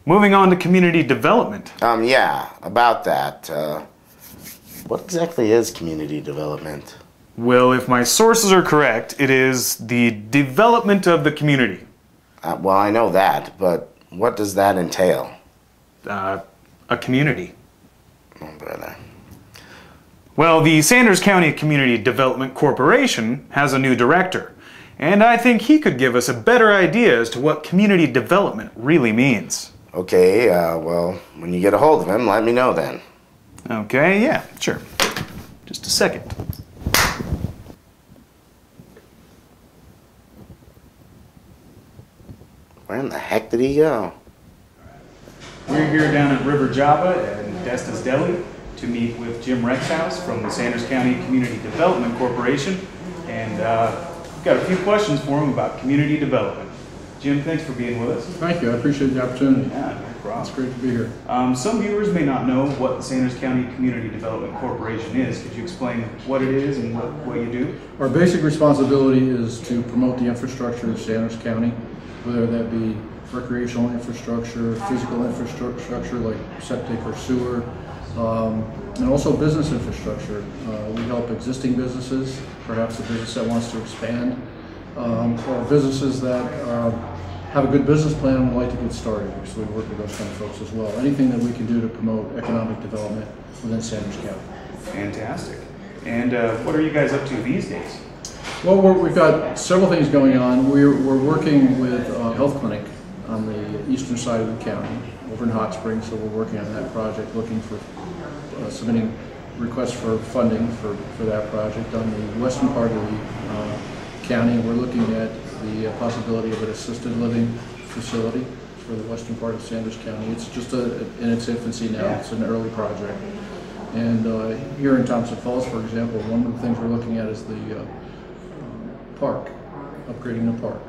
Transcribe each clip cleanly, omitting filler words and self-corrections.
Moving on to community development. Yeah, about that. What exactly is community development? Well, if my sources are correct, it is the development of the community. Well, I know that, but what does that entail? A community. Oh, brother. Well, the Sanders County Community Development Corporation has a new director, and I think he could give us a better idea as to what community development really means. Okay, well, when you get a hold of him, let me know then. Okay, yeah, sure. Just a second. Where in the heck did he go? We're here down at River Java and Desta's Deli to meet with Jim Rexhouse from the Sanders County Community Development Corporation, and we've got a few questions for him about community development. Jim, thanks for being with us. Thank you. I appreciate the opportunity. Yeah, no problem. It's great to be here. Some viewers may not know what the Sanders County Community Development Corporation is. Could you explain what it is and what you do? Our basic responsibility is to promote the infrastructure of Sanders County, whether that be recreational infrastructure, physical infrastructure like septic or sewer, and also business infrastructure. We help existing businesses, perhaps a business that wants to expand, or businesses that have a good business plan and would like to get started. So we work with those kind of folks as well. Anything that we can do to promote economic development within Sanders County. Fantastic. And what are you guys up to these days? Well, we've got several things going on. We're working with a health clinic on the eastern side of the county, over in Hot Springs, so we're working on that project, looking for submitting requests for funding for that project. On the western part of the county, we're looking at the possibility of an assisted living facility for the western part of Sanders County. It's just in its infancy now. It's an early project. And here in Thompson Falls, for example, one of the things we're looking at is the park, upgrading the park.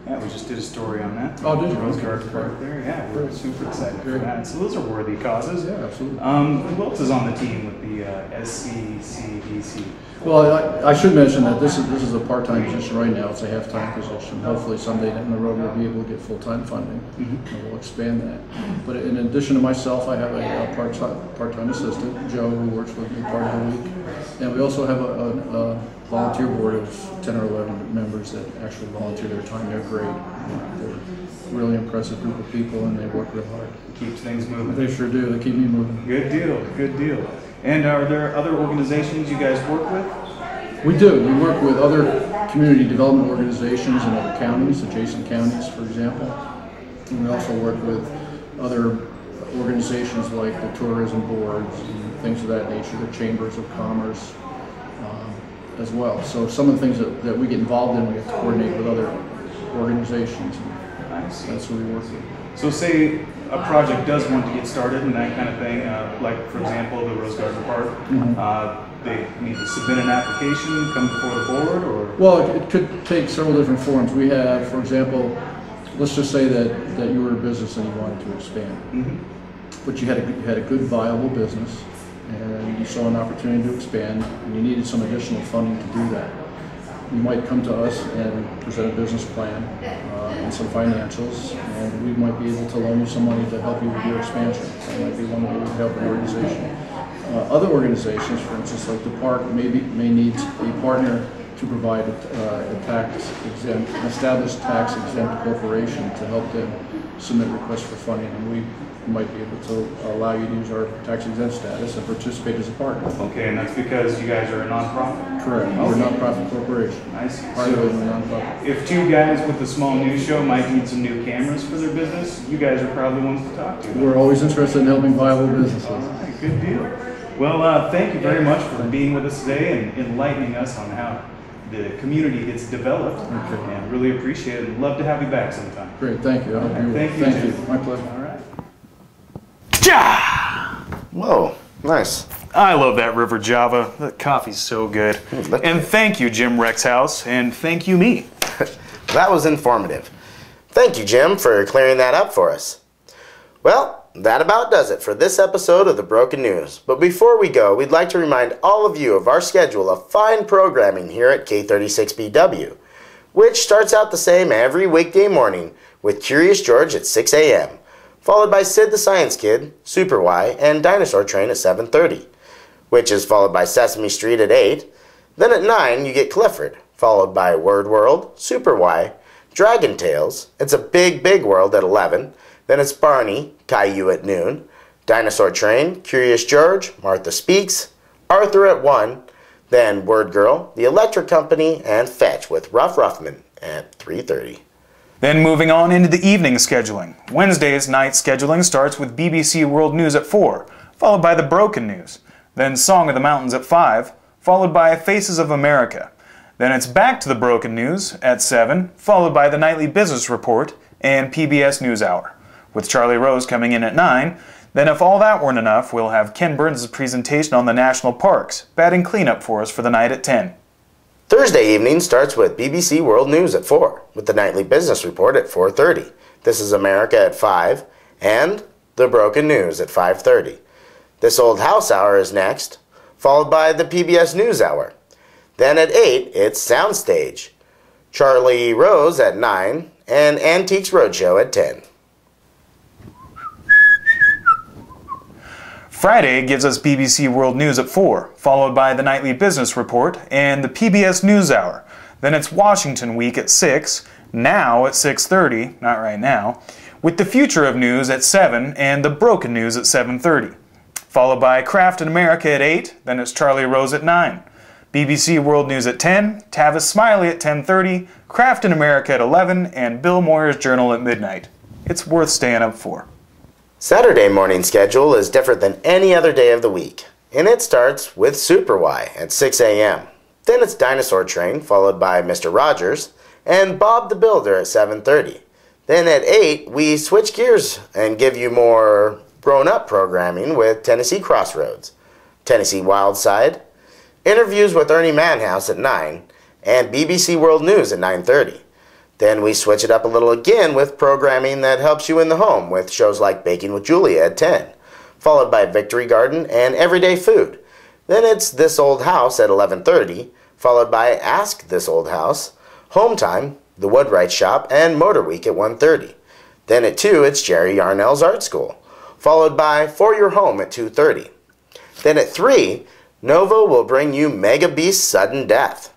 Yeah, we just did a story on that. Oh, did you? Rose Garden Park there. Yeah, we're super excited for that. So those are worthy causes. Yeah, absolutely. Who else is on the team with the SCCDC? Well, I should mention that this is a part-time position right now. It's a half-time position. Hopefully someday down the road we'll be able to get full-time funding, and we'll expand that. But in addition to myself, I have a part-time assistant, Joe, who works with me part of the week. And we also have a volunteer board of 10 or 11 members that actually volunteer their time. They're great. They're a really impressive group of people, and they work real hard. Keeps things moving. They sure do. They keep me moving. Good deal, good deal. And are there other organizations you guys work with? We do. We work with other community development organizations in other counties, adjacent counties, for example. And we also work with other organizations like the tourism boards and things of that nature, the chambers of commerce as well. So some of the things that we get involved in, we have to coordinate with other organizations. Nice. That's what we work with. So say a project does want to get started and that kind of thing, like for example the Rose Garden Park, they need to submit an application, come before the board, or? Well, it could take several different forms. We have, for example, let's just say that you were a business and you wanted to expand, but you had a good viable business and you saw an opportunity to expand and you needed some additional funding to do that. You might come to us and present a business plan and some financials, and we might be able to loan you some money to help you with your expansion. That might be one way we would help an organization. Other organizations, for instance, like the park, may need a partner to provide an established tax-exempt corporation to help them submit requests for funding, and we might be able to allow you to use our tax-exempt status and participate as a partner. Okay, and that's because you guys are a nonprofit? Correct. Okay. We're a nonprofit corporation. I see. Part of it is a nonprofit. If two guys with a small news show might need some new cameras for their business, you guys are probably ones to talk to. We're always interested in helping viable businesses. All right, good deal. Well, thank you very much for being with us today and enlightening us on how the community gets developed. Okay. And really appreciate it. And love to have you back sometime. Great, thank you. I hope you Thank you. Thank you. My pleasure. All right. Whoa, nice. I love that River Java. The coffee's so good. And thank you, Jim Rexhouse, and thank you, me. That was informative. Thank you, Jim, for clearing that up for us. Well, that about does it for this episode of The Broken News. But before we go, we'd like to remind all of you of our schedule of fine programming here at K36BW, which starts out the same every weekday morning with Curious George at 6 a.m., followed by Sid the Science Kid, Super Y, and Dinosaur Train at 7:30, which is followed by Sesame Street at 8. Then at 9, you get Clifford, followed by Word World, Super Y, Dragon Tales, It's a Big, Big World at 11. Then it's Barney, Caillou at noon, Dinosaur Train, Curious George, Martha Speaks, Arthur at 1, then Word Girl, The Electric Company, and Fetch with Rough Ruffman at 3:30. Then moving on into the evening scheduling. Wednesday's night scheduling starts with BBC World News at 4, followed by the Broken News. Then Song of the Mountains at 5, followed by Faces of America. Then it's back to the Broken News at 7, followed by the Nightly Business Report and PBS NewsHour, with Charlie Rose coming in at 9. Then if all that weren't enough, we'll have Ken Burns' presentation on the national parks, batting cleanup for us for the night at 10. Thursday evening starts with BBC World News at 4, with the Nightly Business Report at 4:30, This is America at 5, and the Broken News at 5:30. This Old House Hour is next, followed by the PBS NewsHour. Then at 8, it's Soundstage, Charlie Rose at 9, and Antiques Roadshow at 10. Friday gives us BBC World News at 4, followed by the Nightly Business Report and the PBS NewsHour. Then it's Washington Week at 6, now at 6:30, not right now, with the Future of News at 7 and the Broken News at 7:30. Followed by Craft in America at 8, then it's Charlie Rose at 9. BBC World News at 10, Tavis Smiley at 10:30, Craft in America at 11, and Bill Moyer's Journal at midnight. It's worth staying up for. Saturday morning schedule is different than any other day of the week, and it starts with Super Y at 6 a.m. Then it's Dinosaur Train, followed by Mr. Rogers, and Bob the Builder at 7:30. Then at 8, we switch gears and give you more grown-up programming with Tennessee Crossroads, Tennessee Wildside, interviews with Ernie Manhouse at 9, and BBC World News at 9:30. Then we switch it up a little again with programming that helps you in the home with shows like Baking with Julia at 10, followed by Victory Garden and Everyday Food. Then it's This Old House at 11:30, followed by Ask This Old House, Home Time, The Woodwright Shop, and Motor Week at 1:30. Then at 2, it's Jerry Yarnell's Art School, followed by For Your Home at 2:30. Then at 3, Nova will bring you Mega Beast's Sudden Death.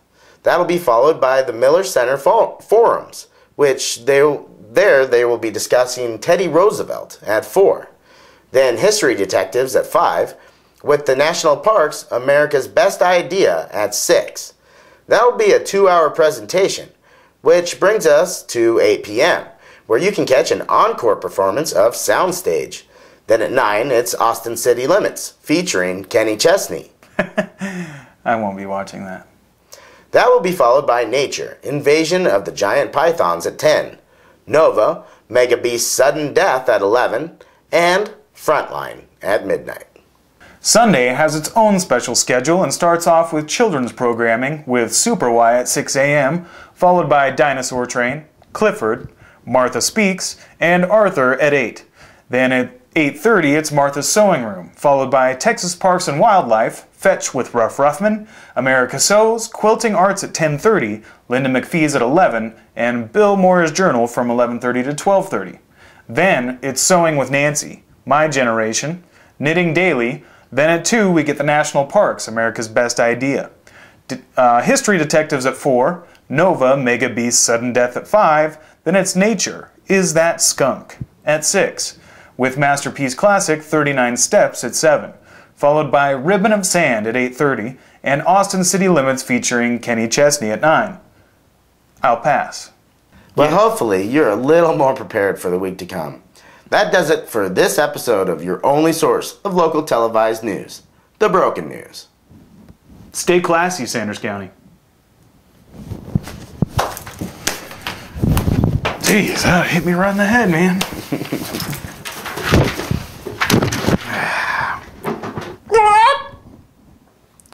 That'll be followed by the Miller Center Forums, which they will be discussing Teddy Roosevelt at 4. Then History Detectives at 5, with the National Parks America's Best Idea at 6. That'll be a 2-hour presentation, which brings us to 8 p.m., where you can catch an encore performance of Soundstage. Then at 9, it's Austin City Limits, featuring Kenny Chesney. I won't be watching that. That will be followed by Nature, Invasion of the Giant Pythons at 10, Nova, Mega Beast's Sudden Death at 11, and Frontline at midnight. Sunday has its own special schedule and starts off with children's programming with Super Y at 6 a.m., followed by Dinosaur Train, Clifford, Martha Speaks, and Arthur at 8. Then at 8:30, it's Martha's Sewing Room, followed by Texas Parks and Wildlife, Fetch with Rough Ruffman, America Sews, Quilting Arts at 10:30, Linda McPhee's at 11, and Bill Moyer's Journal from 11:30 to 12:30. Then it's Sewing with Nancy, My Generation, Knitting Daily. Then at 2, we get the National Parks, America's Best Idea. History Detectives at 4, Nova, Mega Beast's Sudden Death at 5. Then it's Nature, Is That Skunk at 6. With Masterpiece Classic, 39 Steps at 7, followed by Ribbon of Sand at 8:30, and Austin City Limits featuring Kenny Chesney at 9. I'll pass. But hopefully you're a little more prepared for the week to come. That does it for this episode of your only source of local televised news, The Broken News. Stay classy, Sanders County. Jeez, that hit me right in the head, man.